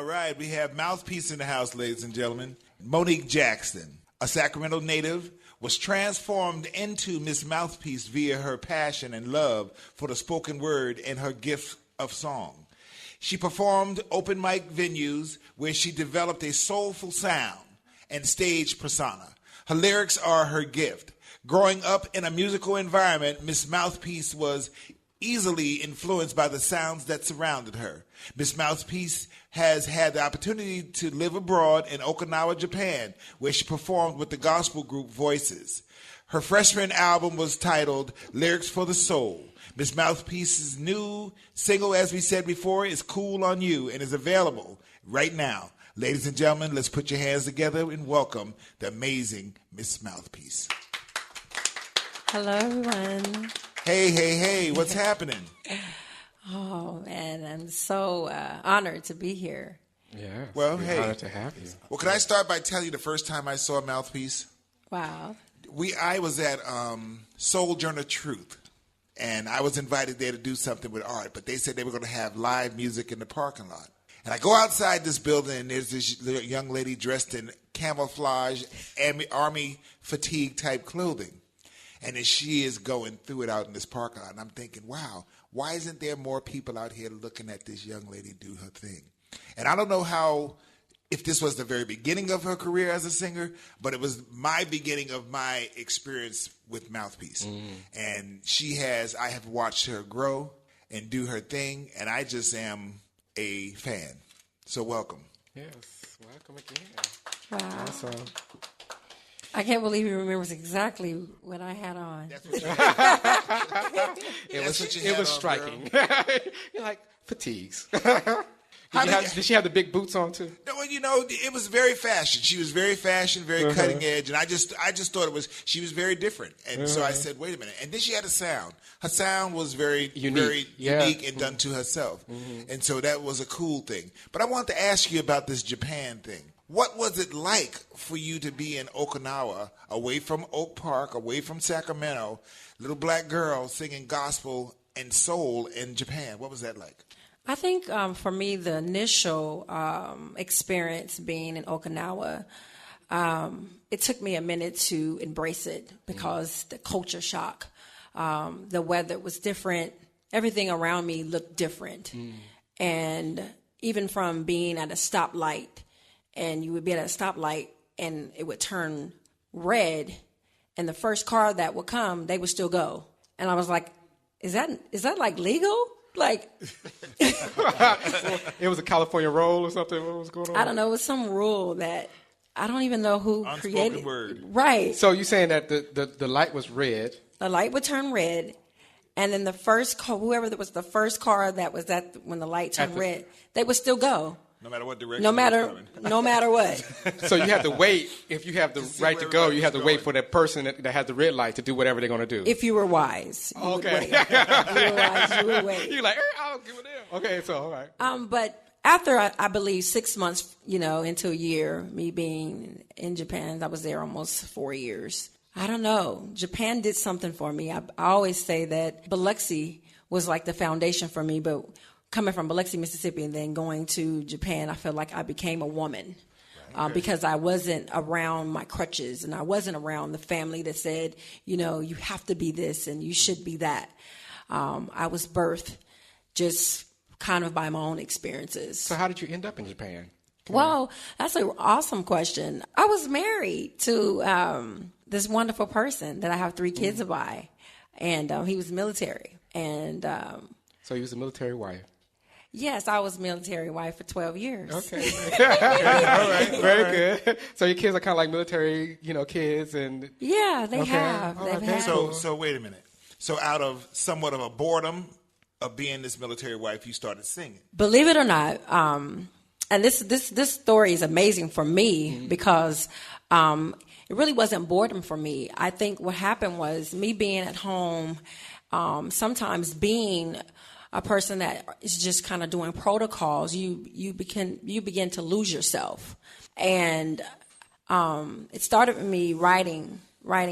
All right, we have MouthPeace in the house, ladies and gentlemen. Monique Jackson, a Sacramento native, was transformed into Miss MouthPeace via her passion and love for the spoken word and her gift of song. She performed open mic venues where she developed a soulful sound and stage persona. Her lyrics are her gift. Growing up in a musical environment, Miss MouthPeace was easily influenced by the sounds that surrounded her. Miss MouthPeace has had the opportunity to live abroad in Okinawa, Japan, where she performed with the gospel group Voices. Her freshman album was titled Lyrics for the Soul. Miss MouthPeace's new single, as we said before, is Cool on You and is available right now. Ladies and gentlemen, let's put your hands together and welcome the amazing Miss MouthPeace. Hello, everyone. Hey, what's happening? Oh, man, I'm so honored to be here. Yeah. Well, hey. Honored to have you. Well, can I start by telling you the first time I saw MouthPeace? Wow. I was at Sojourner Truth, and I was invited there to do something with art, but they said they were going to have live music in the parking lot. And I go outside this building, and there's this young lady dressed in camouflage, army fatigue type clothing. And then she is going through it out in this parking lot. And I'm thinking, wow, why isn't there more people out here looking at this young lady do her thing? And I don't know if this was the very beginning of her career as a singer, but it was my beginning of my experience with MouthPeace. And I have watched her grow and do her thing, and I just am a fan. So welcome. Yes, welcome again. Wow. Awesome. I can't believe he remembers exactly what I had on. That's what you had. It was striking. You're like, fatigues. Did she have the big boots on too? No, it was very fashion. She was very fashion, very cutting edge, and I just thought she was very different. And so I said, wait a minute. And then she had a sound. Her sound was very unique and done to herself. And so that was a cool thing. But I wanted to ask you about this Japan thing. What was it like for you to be in Okinawa, away from Oak Park, away from Sacramento, little black girl singing gospel and soul in Japan? What was that like? I think for me, the initial experience being in Okinawa, it took me a minute to embrace it because the culture shock, the weather was different. Everything around me looked different. And even from being at a stoplight, and you would be at a stoplight and it would turn red, and the first car that would come, they would still go. And I was like, is that like legal? Like, it was a California roll or something. What was going on? I don't know. It was some rule that I don't even know who created. Unspoken word. Right. So you're saying that the light was red. The light would turn red, and then the first car, whoever was the first car that was when the light turned red, they would still go. No matter what direction. No matter what. So you have to wait. If you have the right to go, you have to wait for that person that has the red light to do whatever they're going to do. If you were wise. You would wait. If you were wise, you would wait. You're like, I'll give it in. Okay, so all right. But after, I believe, 6 months, into a year, me being in Japan, I was there almost 4 years. I don't know. Japan did something for me. I always say that Biloxi was like the foundation for me, but coming from Biloxi, Mississippi, and then going to Japan, I feel like I became a woman because I wasn't around my crutches, and I wasn't around the family that said, you have to be this and you should be that. I was birthed just kind of by my own experiences. So how did you end up in Japan? Well, that's an awesome question. I was married to this wonderful person that I have 3 kids by, and he was military. And so he was a military wife. Yes, I was military wife for 12 years. Okay. All right. Very good. So your kids are kind of like military, kids, and yeah, they have. They've had. So wait a minute. So out of somewhat of a boredom of being this military wife, you started singing. Believe it or not, and this story is amazing for me because it really wasn't boredom for me. I think what happened was me being at home, sometimes being a person that is just kind of doing protocols, you begin to lose yourself. And it started with me writing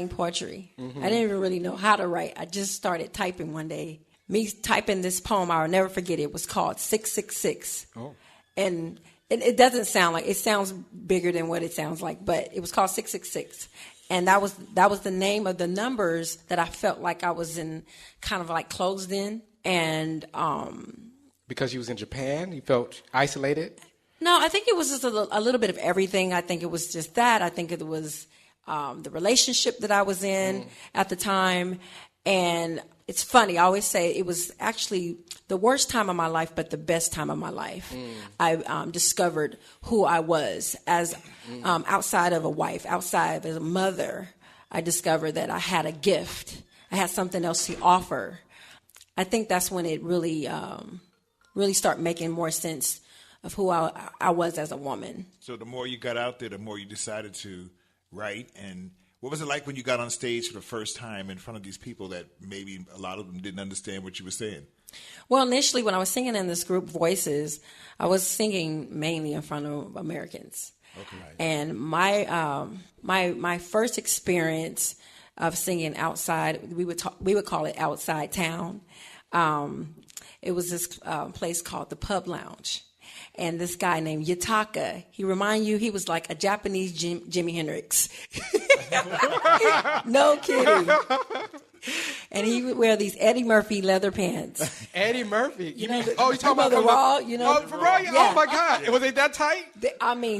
poetry. I didn't even really know how to write. I just started typing one day. Me typing this poem, I'll never forget it. It was called 666. Oh. And It doesn't sound like, it sounds bigger than what it sounds like, but it was called 666. And that was the name of the numbers that I felt like I was in, kind of like closed in. And because you was in Japan, you felt isolated? No, I think it was just a little bit of everything. I think it was just that. I think it was the relationship that I was in at the time. And it's funny, I always say it was actually the worst time of my life, but the best time of my life. I discovered who I was as outside of a wife, outside as a mother. I discovered that I had a gift. I had something else to offer. I think that's when it really started making more sense of who I was as a woman. So the more you got out there, the more you decided to write. And what was it like when you got on stage for the first time in front of these people that maybe a lot of them didn't understand what you were saying? Well, initially when I was singing in this group Voices, I was singing mainly in front of Americans. Okay. And my first experience of singing outside, we would call it outside town. It was this place called the Pub Lounge. And this guy named Yataka, he was like a Japanese Jimi Hendrix. No kidding. And he would wear these Eddie Murphy leather pants. Eddie Murphy? You know, you're talking about the Raw, you know? Oh, for Raw? Yeah. Oh, my God. Was it that tight?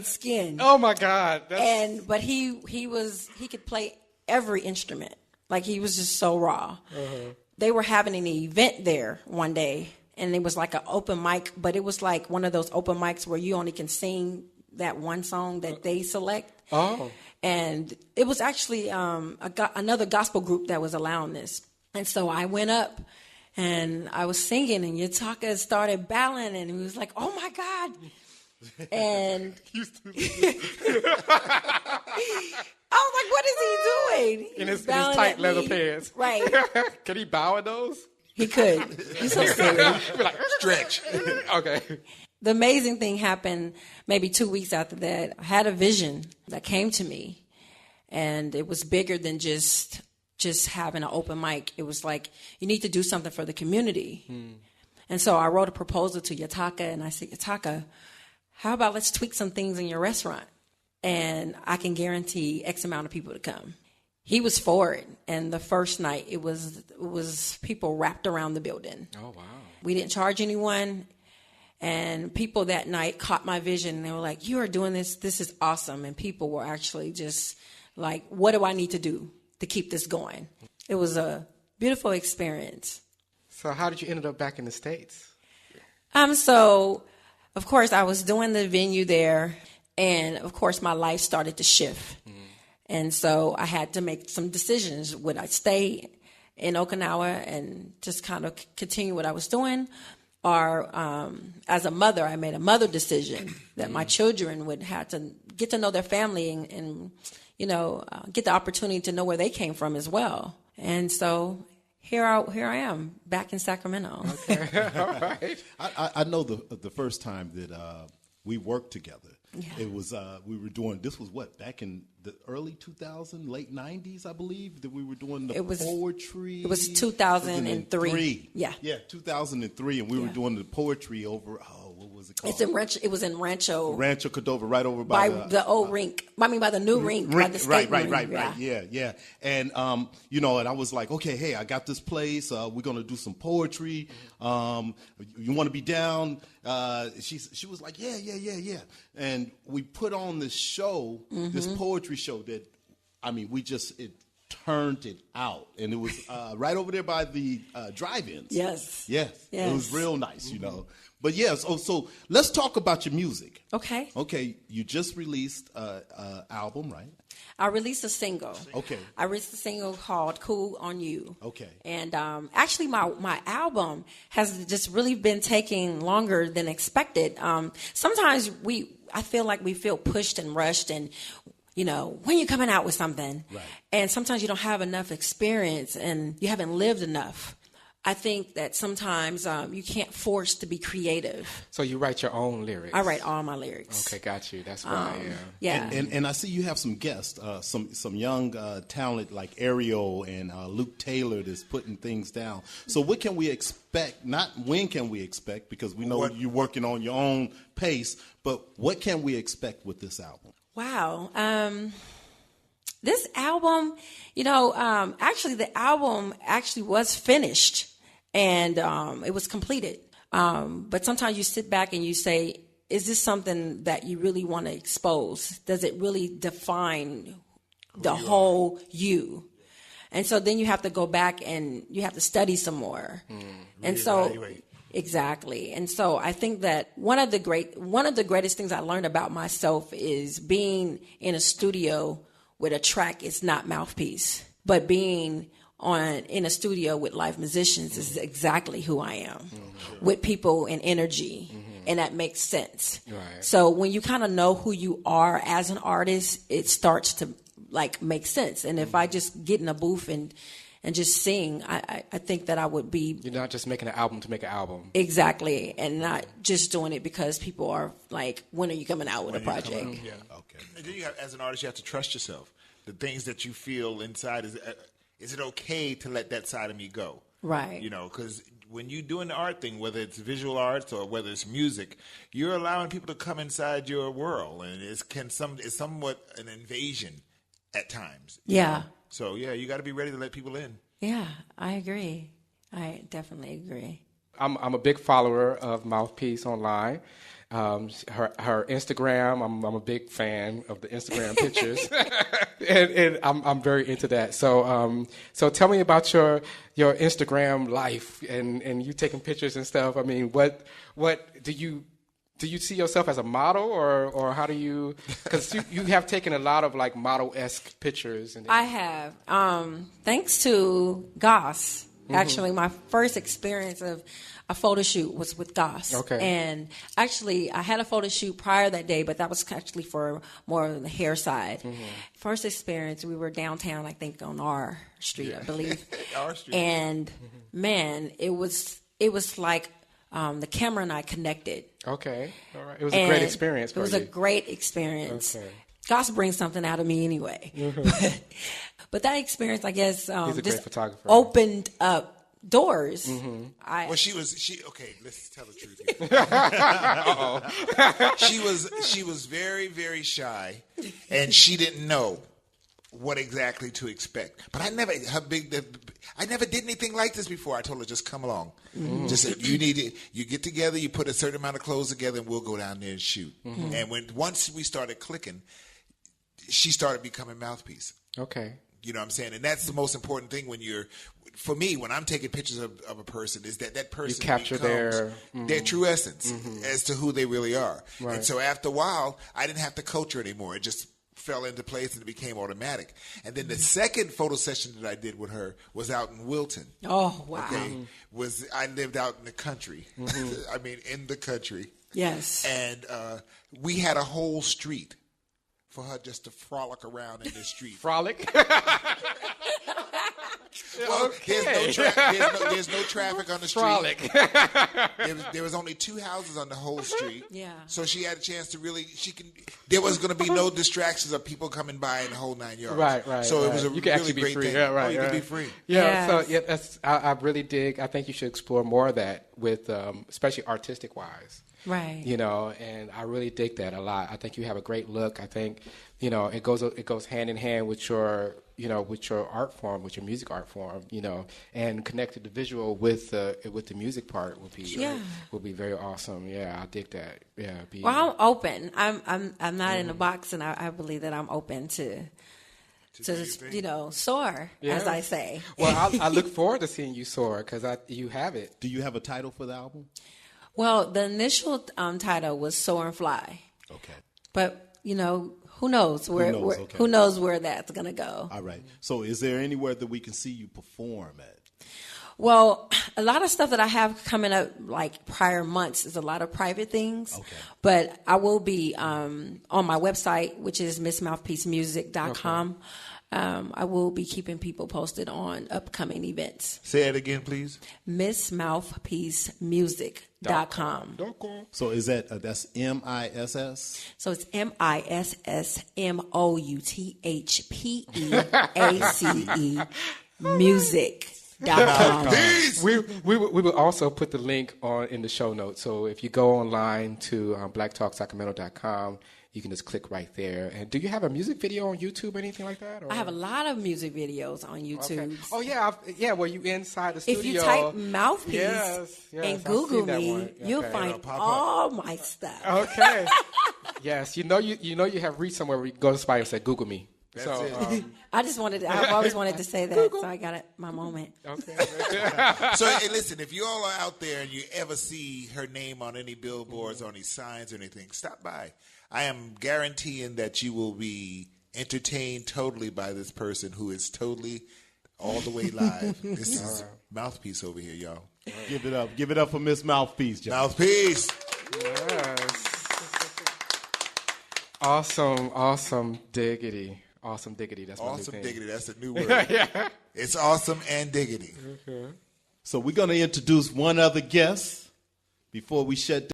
Skin. Oh, my God. But he could play every instrument. Like, he was just so raw. Uh-huh. They were having an event there one day, and it was like an open mic, but it was like one of those open mics where you only can sing that one song that they select. Oh. And it was actually another gospel group that was allowing this. And so I went up and I was singing, and Yataka started bowing, and he was like, "Oh my God." And I was like, "What is he doing?" In his tight leather pants. Right. Can he bow in those? He could. He's so silly. Like, stretch. Okay. The amazing thing happened maybe 2 weeks after that. I had a vision that came to me, and it was bigger than just having an open mic. It was like, you need to do something for the community. And so I wrote a proposal to Yataka, and I said, "Yataka, how about let's tweak some things in your restaurant, and I can guarantee X amount of people to come." He was for it, and the first night it was people wrapped around the building. Oh, wow. We didn't charge anyone, and people that night caught my vision, and they were like, "You are doing this. This is awesome." And people were actually just like, "What do I need to do to keep this going?" It was a beautiful experience. So how did you end up back in the States? So, of course, I was doing the venue there, and, of course, my life started to shift. And so I had to make some decisions. Would I stay in Okinawa and just kind of continue what I was doing? Or as a mother, I made a mother decision that my children would have to get to know their family and get the opportunity to know where they came from as well. And so here I am back in Sacramento. Okay. All right. I know the first time that we worked together. Yeah. It was we were doing, this was what, back in the early 2000s, late 90s, I believe, that we were doing the poetry. It was 2003. Yeah, 2003, and we were doing the poetry over. What was it called? It was in Rancho Cordova, right over by the old rink. I mean, by the new rink, by the skate rink. Right. Yeah. And and I was like, okay, hey, I got this place. We're gonna do some poetry. You want to be down? She was like, yeah. And we put on this show, this poetry show that, it turned it out. And it was right over there by the drive-ins. Yes. It was real nice, But yes, so let's talk about your music. Okay, you just released an album, right? I released a single. Okay. I released a single called Cool on You. Okay. And actually my album has just really been taking longer than expected. Sometimes I feel like we feel pushed and rushed, and when you're coming out with something. Right. And sometimes you don't have enough experience and you haven't lived enough. I think that sometimes you can't force to be creative. So you write your own lyrics? I write all my lyrics. Okay, got you. That's right. Yeah. And I see you have some guests, some young talent like Ariel and Luke Taylor that's putting things down. So what can we expect? Not when can we expect, because we know you're working on your own pace, but what can we expect with this album? Wow. This album, actually the album actually was finished and it was completed. But sometimes you sit back and you say, is this something that you really want to expose? Does it really define the whole you? And so then you have to go back and you have to study some more. And so exactly. And so I think that one of the greatest things I learned about myself is being in a studio with a track is not MouthPeace, but being in a studio with live musicians is exactly who I am, with people and energy, and that makes sense. Right. So when you kind of know who you are as an artist, it starts to make sense. And if I just get in a booth and just sing, I think that I would be... You're not just making an album to make an album. Exactly, and not just doing it because people are like, when are you coming out with a project? Yeah. Okay. And then as an artist, you have to trust yourself. The things that you feel inside, is it okay to let that side of me go? Right. Because when you're doing the art thing, whether it's visual arts or whether it's music, you're allowing people to come inside your world, and it's somewhat an invasion at times. Yeah. So, you got to be ready to let people in. Yeah, I agree. I definitely agree. I'm a big follower of MouthPeace online. Her Instagram, I'm a big fan of the Instagram pictures, and I'm very into that. So tell me about your Instagram life and you taking pictures and stuff. I mean, what do you see yourself as a model, or how do you? Because you have taken a lot of like model-esque pictures. I have, thanks to Goss. Actually, my first experience of a photo shoot was with Goss. Okay. And actually, I had a photo shoot prior that day, but that was actually for more on the hair side. First experience, we were downtown, I think, on our street, I believe. Our street. And man, it was like the camera and I connected. Okay. All right. It was a great experience for you. It was a great experience. Okay. Goss brings something out of me anyway. But that experience, I guess, He's a great photographer. Opened up doors. Okay, let's tell the truth here. She was very, very shy, and she didn't know what exactly to expect. But I never did anything like this before. I told her, just come along. Just you get together, you put a certain amount of clothes together, and we'll go down there and shoot. And once we started clicking, she started becoming MouthPeace. Okay. You know what I'm saying? And that's the most important thing for me, when I'm taking pictures of a person, is that person you capture becomes their true essence as to who they really are. Right. And so after a while, I didn't have to coach her anymore. It just fell into place and it became automatic. And then the second photo session that I did with her was out in Wilton. Oh, wow. Okay. I lived out in the country. I mean, in the country. Yes. And we had a whole street for her just to frolic around in the street. Frolic? Well, Okay. there's no traffic on the street. Frolic. There was only 2 houses on the whole street. Yeah. So she had a chance to there was going to be no distractions of people coming by in the whole 9 yards. Right. So it was a you can really actually be great free. thing. Yeah, right. You right. can be free. Yeah. Yes. So I really dig. I think you should explore more of that with, especially artistic wise. Right. And I really dig that a lot. I think you have a great look. I think, it goes hand in hand with your art form, with your music art form, and connected the visual with the music part would be very awesome. Yeah, I dig that. Yeah. Well, I'm open. I'm not in a box, and I believe that I'm open to soar, as I say. Well, I look forward to seeing you soar because you have it. Do you have a title for the album? Well, the initial title was Soar and Fly. Okay. But, who knows who knows where that's going to go. All right. So is there anywhere that we can see you perform at? Well, a lot of stuff that I have coming up, like prior months, is a lot of private things. Okay. But I will be on my website, which is missmouthpiecemusic.com. I will be keeping people posted on upcoming events. Say it again, please. MissMouthPeaceMusic.com. So is that's MISS? So it's MissMouthPeace music.com. We will also put the link in the show notes. So if you go online to blacktalksacramento.com, you can just click right there. And do you have a music video on YouTube or anything like that? Or? I have a lot of music videos on YouTube. Okay. Oh, yeah. Where you inside the studio. If you type Mouthpiece yes, and Google me, you'll find all my stuff. Okay. Yes, you know you have reached somewhere where you go to somebody and say, Google me. That's it. I've always wanted to say that, Google. So I got my moment. Okay. So, hey, listen, if you all are out there and you ever see her name on any billboards, on any signs or anything, stop by. I am guaranteeing that you will be entertained totally by this person who is totally all the way live. This is Mouthpiece over here, y'all. Give it up. Give it up for Miss Mouthpiece, John. Mouthpiece. Yes. Awesome diggity. Awesome diggity. That's my Awesome new thing. diggity. That's a new word. Yeah. It's awesome and diggity. So we're going to introduce one other guest before we shut down.